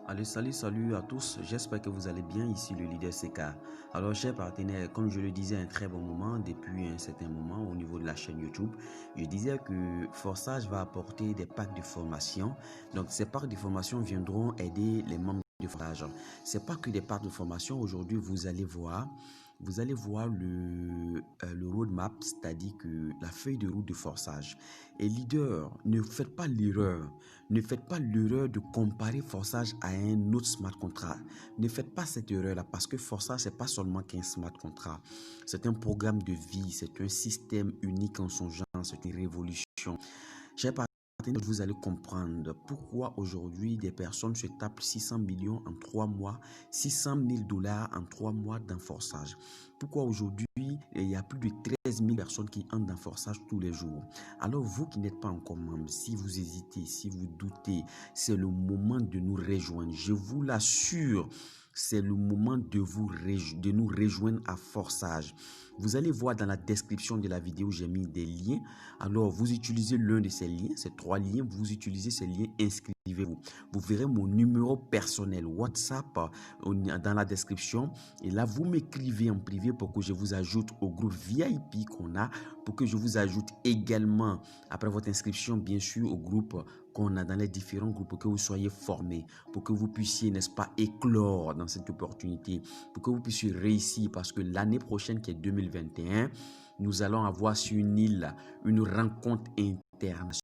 Allez, salut à tous, j'espère que vous allez bien, ici le leader CK. Alors chers partenaires, comme je le disais un très bon moment, depuis un certain moment au niveau de la chaîne YouTube, je disais que Forçage va apporter des packs de formation. Donc ces packs de formation viendront aider les membres de Forçage. C'est pas que des packs de formation, aujourd'hui vous allez voir le roadmap, c'est-à-dire que la feuille de route de Forçage. Et leader, ne faites pas l'erreur de comparer Forçage à un autre smart contract. Ne faites pas cette erreur-là parce que Forçage, c'est pas seulement qu'un smart contract. C'est un programme de vie, c'est un système unique en son genre, c'est une révolution. Chers partenaires, vous allez comprendre pourquoi aujourd'hui des personnes se tapent 600 millions en 3 mois, 600 000 dollars en 3 mois dans Forçage. Pourquoi aujourd'hui il y a plus de 13 000 personnes qui entrent dans Forçage tous les jours. Alors vous qui n'êtes pas encore membre, si vous hésitez, si vous doutez, c'est le moment de nous rejoindre. Je vous l'assure, c'est le moment de nous rejoindre à Forçage. Vous allez voir dans la description de la vidéo, j'ai mis des liens. Alors, vous utilisez l'un de ces liens, ces 3 liens, vous utilisez ces liens, inscrivez-vous. Vous verrez mon numéro personnel WhatsApp dans la description. Et là, vous m'écrivez en privé pour que je vous ajoute au groupe VIP qu'on a, pour que je vous ajoute également, après votre inscription, bien sûr, au groupe qu'on a dans les différents groupes, pour que vous soyez formés, pour que vous puissiez, n'est-ce pas, éclore dans cette opportunité, pour que vous puissiez réussir, parce que l'année prochaine, qui est 2021, nous allons avoir sur une île une rencontre internationale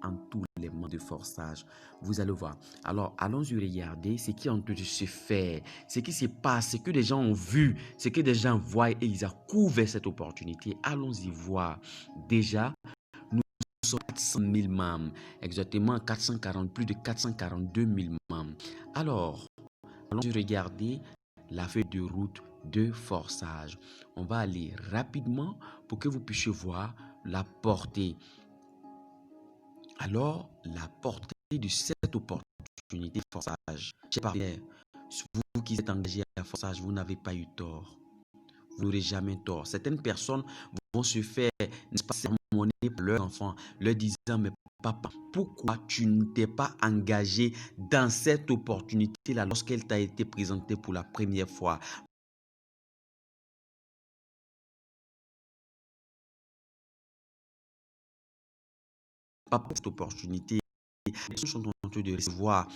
en tous les modes de Forçage. Vous allez voir. Alors, allons-y regarder ce qui est en train de se faire, ce qui se passe, ce que les gens ont vu, ce que des gens voient et ils accourent vers cette opportunité. Allons-y voir. Déjà, nous sommes 400 000 membres, exactement 440, plus de 442 000 membres. Alors, allons-y regarder la feuille de route de Forçage. On va aller rapidement pour que vous puissiez voir la portée. Alors, la portée de cette opportunité de Forçage. Chers partenaires, vous qui êtes engagés à Forçage, vous n'avez pas eu tort. Vous n'aurez jamais tort. Certaines personnes vont se faire, n'est-ce pas, sermonner par leurs enfants, leur disant, mais papa, pourquoi tu ne t'es pas engagé dans cette opportunité-là lorsqu'elle t'a été présentée pour la première fois? Pas pour cette opportunité. Les personnes sont en train de recevoir.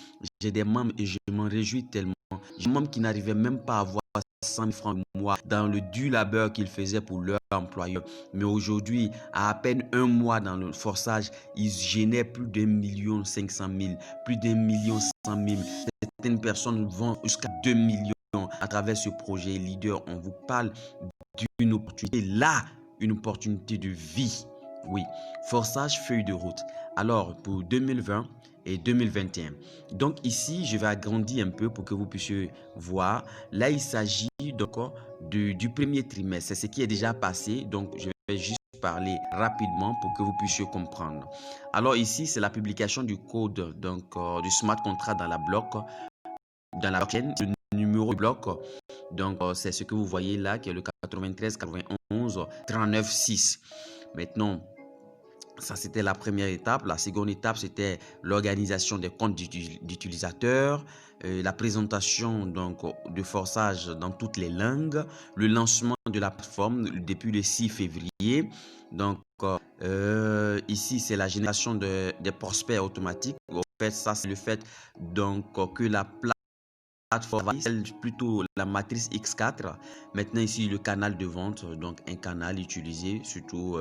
J'ai des membres et je m'en réjouis tellement. J'ai des membres qui n'arrivaient même pas à avoir 100 000 francs par mois dans le dur labeur qu'ils faisaient pour leur employeur. Mais aujourd'hui, à peine un mois dans le Forçage, ils génèrent plus d'1,5 million, plus d'1,1 million. Certaines personnes vont jusqu'à 2 millions à travers ce projet leader. On vous parle d'une opportunité là, une opportunité de vie. Oui, Forçage feuille de route. Alors, pour 2020 et 2021. Donc ici, je vais agrandir un peu pour que vous puissiez voir. Là, il s'agit donc du premier trimestre. C'est ce qui est déjà passé. Donc, je vais juste parler rapidement pour que vous puissiez comprendre. Alors ici, c'est la publication du code donc, du smart contract dans la blockchain, le numéro de bloc. Donc, c'est ce que vous voyez là, qui est le 93 91 39 6. Maintenant, ça, c'était la première étape. La seconde étape, c'était l'organisation des comptes d'utilisateurs, la présentation donc, de Forçage dans toutes les langues, le lancement de la plateforme depuis le 6 février. Donc, ici, c'est la génération des prospects automatiques. En fait, ça, c'est le fait donc, que la plateforme, plutôt la matrice X4. Maintenant ici le canal de vente, donc un canal utilisé, surtout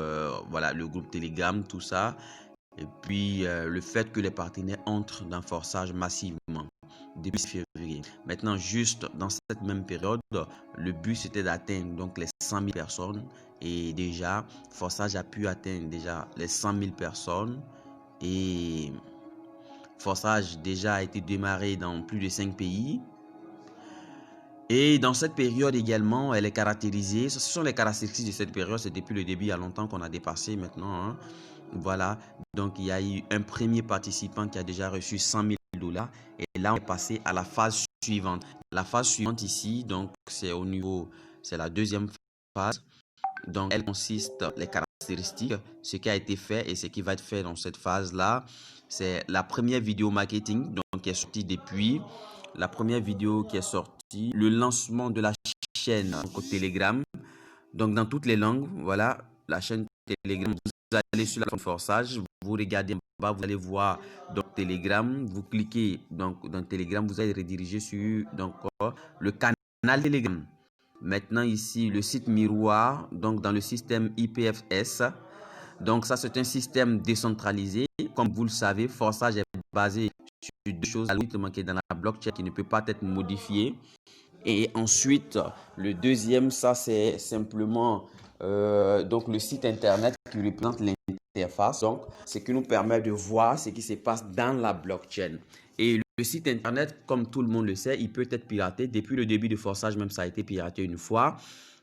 voilà le groupe Telegram, tout ça. Et puis le fait que les partenaires entrent dans Forçage massivement depuis février. Maintenant juste dans cette même période, le but c'était d'atteindre donc les 100 000 personnes et déjà Forçage a pu atteindre déjà les 100 000 personnes et Forçage déjà a été démarré dans plus de 5 pays. Et dans cette période également, elle est caractérisée, ce sont les caractéristiques de cette période, c'est depuis le début, il y a longtemps qu'on a dépassé maintenant. Hein. Voilà, donc il y a eu un premier participant qui a déjà reçu 100 000 dollars. Et là, on est passé à la phase suivante. La phase suivante ici, donc c'est au niveau, c'est la deuxième phase. Donc elle consiste, les caractéristiques caractéristiques, ce qui a été fait et ce qui va être fait dans cette phase-là. C'est la première vidéo marketing donc, qui est sortie depuis. La première vidéo qui est sortie, le lancement de la chaîne donc, au Telegram. Donc, dans toutes les langues, voilà, la chaîne Telegram. Vous allez sur la plateforme Forçage, vous regardez en bas, vous allez voir donc Telegram. Vous cliquez donc dans Telegram, vous allez rediriger sur donc, le canal Telegram. Maintenant ici, le site miroir, donc dans le système IPFS. Donc ça, c'est un système décentralisé. Comme vous le savez, Forçage est basé sur deux choses. L'algorithme qui est dans la blockchain qui ne peut pas être modifié. Et ensuite, le deuxième, ça c'est simplement donc le site internet qui représente l'interface. Donc, ce qui nous permet de voir ce qui se passe dans la blockchain. Et le site internet, comme tout le monde le sait, il peut être piraté. Depuis le début de Forçage, même ça a été piraté une fois.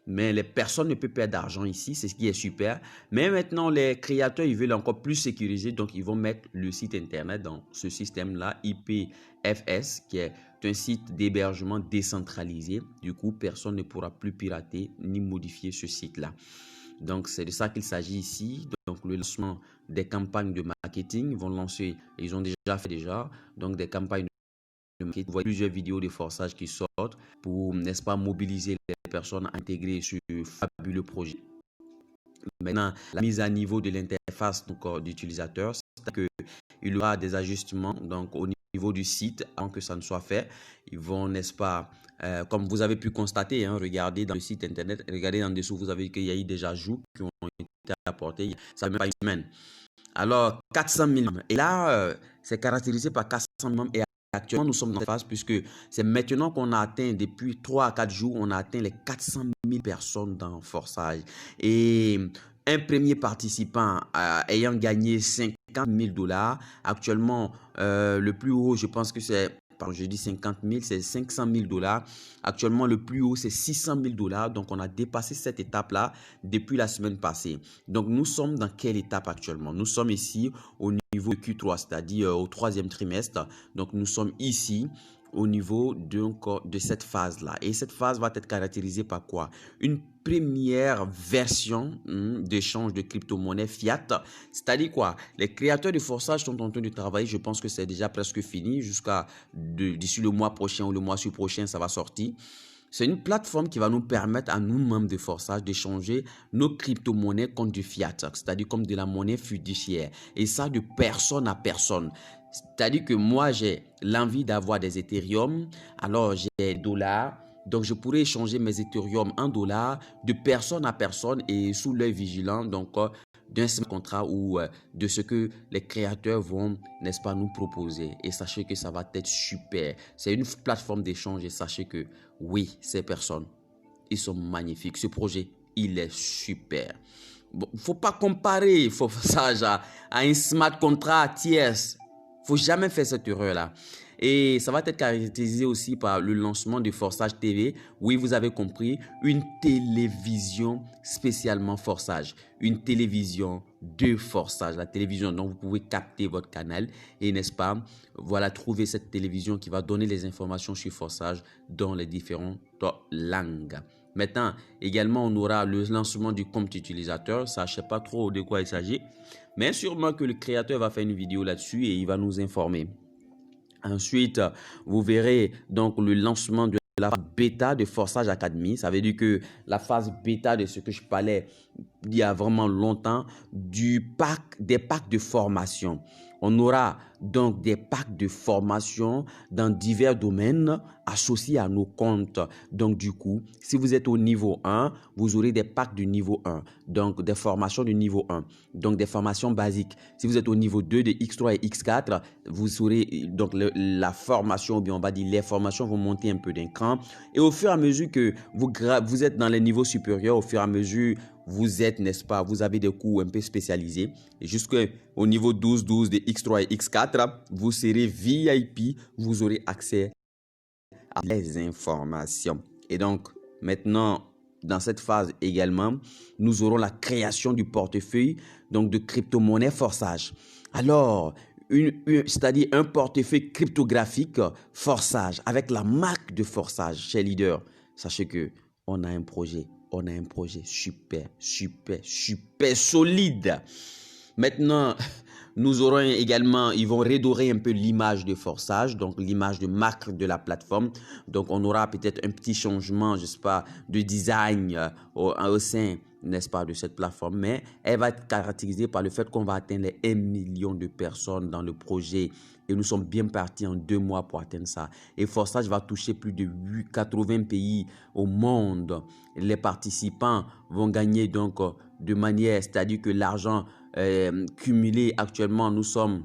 Mais les personnes ne peuvent perdre d'argent ici, c'est ce qui est super. Mais maintenant, les créateurs, ils veulent encore plus sécuriser, donc ils vont mettre le site internet dans ce système-là, IPFS, qui est un site d'hébergement décentralisé. Du coup, personne ne pourra plus pirater ni modifier ce site-là. Donc, c'est de ça qu'il s'agit ici. Donc, le lancement des campagnes de marketing, ils vont lancer, ils ont déjà fait donc des campagnes de marketing. Vous voyez plusieurs vidéos de Forçage qui sortent pour, n'est-ce pas, mobiliser les personnes à intégrer ce fabuleux projet. Maintenant, la mise à niveau de l'interface d'utilisateur, c'est-à-dire qu'il y aura des ajustements donc, au niveau du site avant que ça ne soit fait. Ils vont, n'est-ce pas, comme vous avez pu constater, hein, regardez dans le site internet, regardez en dessous, vous avez vu qu'il y a eu des ajouts qui ont été apportés, ça ne fait même pas une semaine. Alors, 400 000 membres. Et là, c'est caractérisé par 400 000 membres. Et actuellement, nous sommes dans la phase puisque c'est maintenant qu'on a atteint, depuis 3 à 4 jours, on a atteint les 400 000 personnes dans Forçage. Et un premier participant ayant gagné 50 000 $, actuellement, le plus haut, je pense que c'est, je dis 50 000, c'est 500 000 $. Actuellement, le plus haut, c'est 600 000 $. Donc, on a dépassé cette étape-là depuis la semaine passée. Donc, nous sommes dans quelle étape actuellement? Nous sommes ici au niveau de Q3, c'est-à-dire au 3e trimestre. Donc, nous sommes ici au niveau de cette phase-là. Et cette phase va être caractérisée par quoi? Une première version d'échange de crypto-monnaie fiat. C'est-à-dire quoi? Les créateurs de Forçage sont en train de travailler. Je pense que c'est déjà presque fini. Jusqu'à d'ici le mois prochain ou le mois prochain, ça va sortir. C'est une plateforme qui va nous permettre à nous, membres de Forçage, d'échanger nos crypto-monnaies contre du fiat, c'est-à-dire comme de la monnaie fiduciaire. Et ça, de personne à personne. C'est-à-dire que moi, j'ai l'envie d'avoir des Ethereum, alors j'ai des dollars. Donc, je pourrais échanger mes Ethereum en dollars de personne à personne et sous l'œil vigilant, donc d'un simple contrat ou de ce que les créateurs vont, n'est-ce pas, nous proposer. Et sachez que ça va être super. C'est une plateforme d'échange et sachez que oui, ces personnes, ils sont magnifiques. Ce projet, il est super. Bon, il ne faut pas comparer Forçage à un smart contract tierce. Il ne faut jamais faire cette erreur-là. Et ça va être caractérisé aussi par le lancement de Forçage TV. Oui, vous avez compris, une télévision spécialement Forçage. Une télévision de Forçage. La télévision dont vous pouvez capter votre canal. Et n'est-ce pas, voilà, trouver cette télévision qui va donner les informations sur Forçage dans les différentes langues. Maintenant, également, on aura le lancement du compte utilisateur. Ça, je ne sais pas trop de quoi il s'agit. Mais sûrement que le créateur va faire une vidéo là-dessus et il va nous informer. Ensuite, vous verrez donc le lancement de la phase bêta de Forçage Academy. Ça veut dire que la phase bêta de ce que je parlais il y a vraiment longtemps, des packs de formation. On aura donc des packs de formation dans divers domaines associés à nos comptes. Donc du coup, si vous êtes au niveau 1, vous aurez des packs du niveau 1. Donc des formations du niveau 1. Donc des formations basiques. Si vous êtes au niveau 2 de X3 et X4, vous aurez donc la formation, ou bien on va dire les formations vont monter un peu d'un cran. Et au fur et à mesure que vous êtes dans les niveaux supérieurs, au fur et à mesure vous êtes, n'est-ce pas, vous avez des cours un peu spécialisés. Et jusqu'au niveau 12 de X3 et X4, vous serez VIP, vous aurez accès à les informations. Et donc, maintenant, dans cette phase également, nous aurons la création du portefeuille donc de crypto-monnaie Forçage. Alors, c'est-à-dire un portefeuille cryptographique Forçage avec la marque de Forçage chez Leader. Sachez que on a un projet on a un projet super solide. Maintenant, nous aurons également, ils vont redorer un peu l'image de Forsage, donc l'image de marque de la plateforme. Donc, on aura peut-être un petit changement, je sais pas, de design au sein, n'est-ce pas, de cette plateforme. Mais elle va être caractérisée par le fait qu'on va atteindre les 1 million de personnes dans le projet. Et nous sommes bien partis en 2 mois pour atteindre ça. Et Forsage va toucher plus de 80 pays au monde. Les participants vont gagner donc de manière, c'est-à-dire que l'argent cumulé actuellement, nous sommes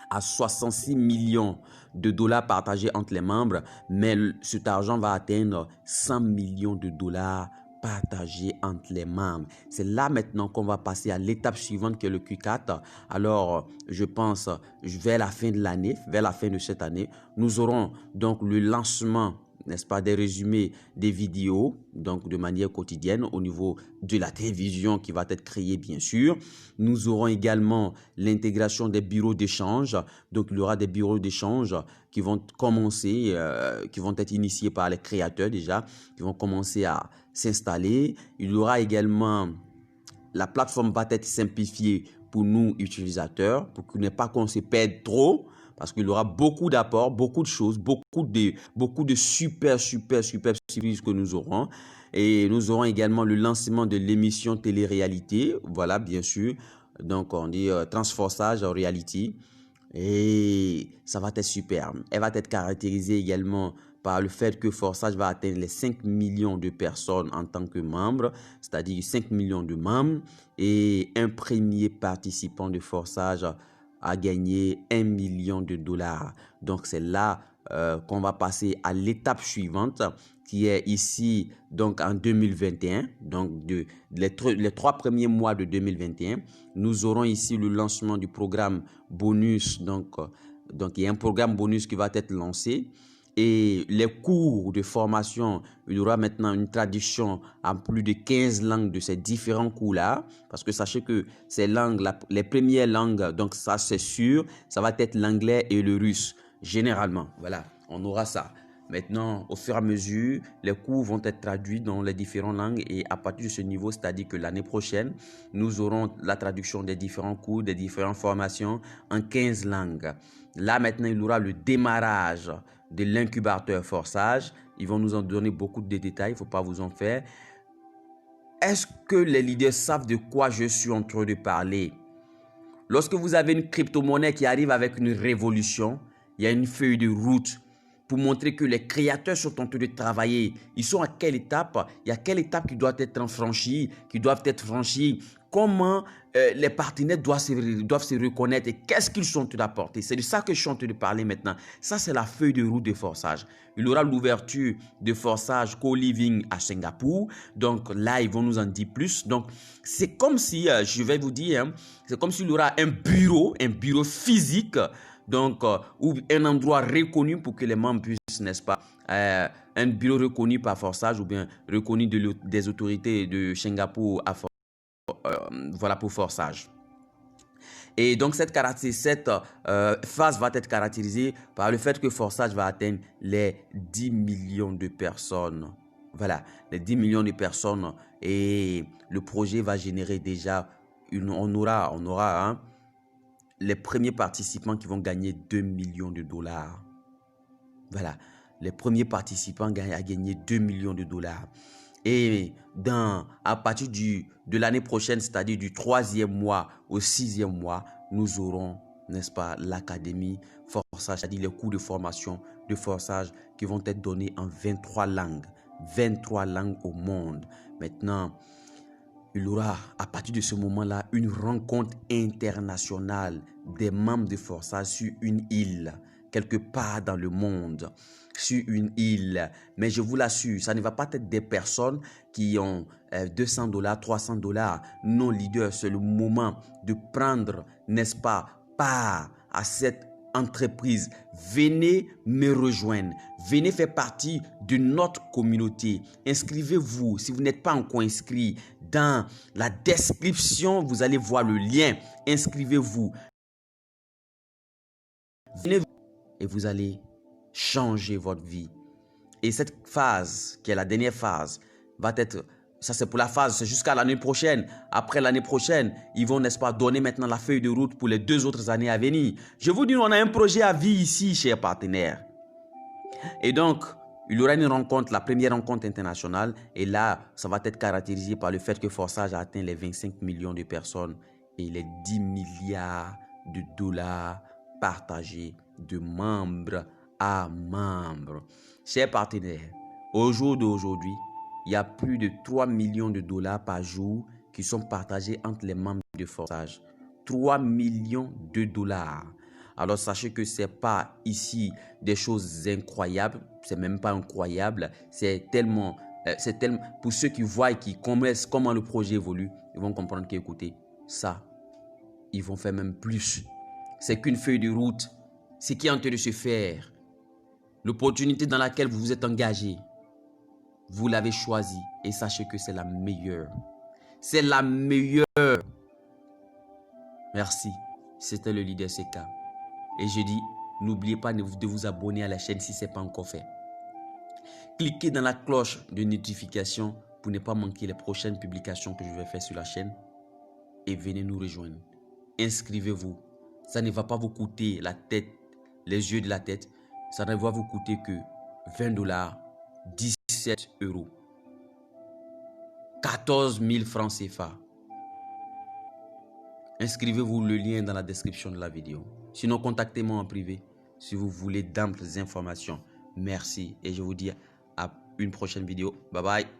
à 66 millions de dollars partagés entre les membres, mais cet argent va atteindre 100 millions de dollars partagés entre les membres. C'est là maintenant qu'on va passer à l'étape suivante qui est le Q4. Alors, je pense vers la fin de l'année, vers la fin de cette année, nous aurons donc le lancement, n'est-ce pas, des résumés des vidéos, donc de manière quotidienne au niveau de la télévision qui va être créée bien sûr. Nous aurons également l'intégration des bureaux d'échange. Donc il y aura des bureaux d'échange qui vont commencer, qui vont être initiés par les créateurs déjà, qui vont commencer à s'installer. Il y aura également, la plateforme va être simplifiée pour nous utilisateurs, pour qu'il n'ait pas qu'on se perde trop. Parce qu'il y aura beaucoup d'apports, beaucoup de choses, beaucoup de super surprises que nous aurons. Et nous aurons également le lancement de l'émission télé-réalité. Voilà, bien sûr. Donc, on dit Transforçage en reality. Et ça va être super. Elle va être caractérisée également par le fait que Forsage va atteindre les 5 millions de personnes en tant que membre, c'est-à-dire 5 millions de membres. Et un premier participant de Forsage a gagné 1 million de dollars. Donc, c'est là qu'on va passer à l'étape suivante qui est ici donc en 2021. Donc, les 3 premiers mois de 2021, nous aurons ici le lancement du programme bonus. Donc, il y a un programme bonus qui va être lancé. Et les cours de formation, il y aura maintenant une traduction en plus de 15 langues de ces différents cours-là. Parce que sachez que ces langues, les premières langues, donc ça c'est sûr, ça va être l'anglais et le russe, généralement. Voilà, on aura ça. Maintenant, au fur et à mesure, les cours vont être traduits dans les différentes langues et à partir de ce niveau, c'est-à-dire que l'année prochaine, nous aurons la traduction des différents cours, des différentes formations en 15 langues. Là, maintenant, il y aura le démarrage de l'incubateur Forsage. Ils vont nous en donner beaucoup de détails, il ne faut pas vous en faire. Est-ce que les leaders savent de quoi je suis en train de parler? Lorsque vous avez une crypto-monnaie qui arrive avec une révolution, il y a une feuille de route pour montrer que les créateurs sont en train de travailler. Ils sont à quelle étape? Il y a quelle étape qui doit être franchie, qui doivent être franchies? Comment les partenaires doivent se reconnaître et qu'est-ce qu'ils sont en train d'apporter? C'est de ça que je suis en train de parler maintenant. Ça, c'est la feuille de route de Forsage. Il y aura l'ouverture de Forsage Co-Living à Singapour. Donc là, ils vont nous en dire plus. Donc, c'est comme si, je vais vous dire, hein, c'est comme s'il y aura un bureau physique, donc, ou un endroit reconnu pour que les membres puissent, n'est-ce pas, un bureau reconnu par Forsage ou bien reconnu des autorités de Singapour à voilà pour Forsage. Et donc cette phase va être caractérisée par le fait que Forsage va atteindre les 10 millions de personnes. Voilà, les 10 millions de personnes et le projet va générer déjà, on aura hein, les premiers participants qui vont gagner 2 millions de dollars. Voilà, les premiers participants à gagner 2 millions de dollars. Et à partir de l'année prochaine, c'est-à-dire du 3e mois au 6e mois, nous aurons, n'est-ce pas, l'académie Forsage, c'est-à-dire les cours de formation de Forsage qui vont être donnés en 23 langues. 23 langues au monde. Maintenant, il y aura à partir de ce moment-là une rencontre internationale des membres de Forsage sur une île, quelque part dans le monde, sur une île. Mais je vous l'assure, ça ne va pas être des personnes qui ont 200 dollars, 300 dollars. Non, leader, c'est le moment de prendre, n'est-ce pas, part à cette entreprise. Venez me rejoindre. Venez faire partie de notre communauté. Inscrivez-vous. Si vous n'êtes pas encore inscrit, dans la description, vous allez voir le lien. Inscrivez-vous. Venez et vous allez changer votre vie. Et cette phase, qui est la dernière phase, va être Ça, c'est pour la phase, c'est jusqu'à l'année prochaine. Après l'année prochaine, ils vont, n'est-ce pas, donner maintenant la feuille de route pour les 2 autres années à venir. Je vous dis, on a un projet à vie ici, chers partenaires. Et donc, il y aura une rencontre, la première rencontre internationale. Et là, ça va être caractérisé par le fait que Forsage a atteint les 25 millions de personnes et les 10 milliards de dollars partagés de membre à membre. Chers partenaires, au jour d'aujourd'hui, il y a plus de 3 millions de dollars par jour qui sont partagés entre les membres de Forsage. 3 millions de dollars. Alors sachez que ce n'est pas ici des choses incroyables, c'est même pas incroyable, c'est tellement, pour ceux qui voient et qui connaissent comment le projet évolue, ils vont comprendre qu'écoutez, ça, ils vont faire même plus. C'est qu'une feuille de route, ce qui est en train de se faire, l'opportunité dans laquelle vous vous êtes engagé, vous l'avez choisie et sachez que c'est la meilleure. C'est la meilleure. Merci, c'était le leader CK. Et je dis, n'oubliez pas de vous abonner à la chaîne si ce n'est pas encore fait. Cliquez dans la cloche de notification pour ne pas manquer les prochaines publications que je vais faire sur la chaîne. Et venez nous rejoindre. Inscrivez-vous. Ça ne va pas vous coûter la tête, les yeux de la tête. Ça ne va vous coûter que 20 $, 17 €, 14 000 francs CFA. Inscrivez-vous, le lien est dans la description de la vidéo. Sinon, contactez-moi en privé si vous voulez d'amples informations. Merci et je vous dis à une prochaine vidéo. Bye bye.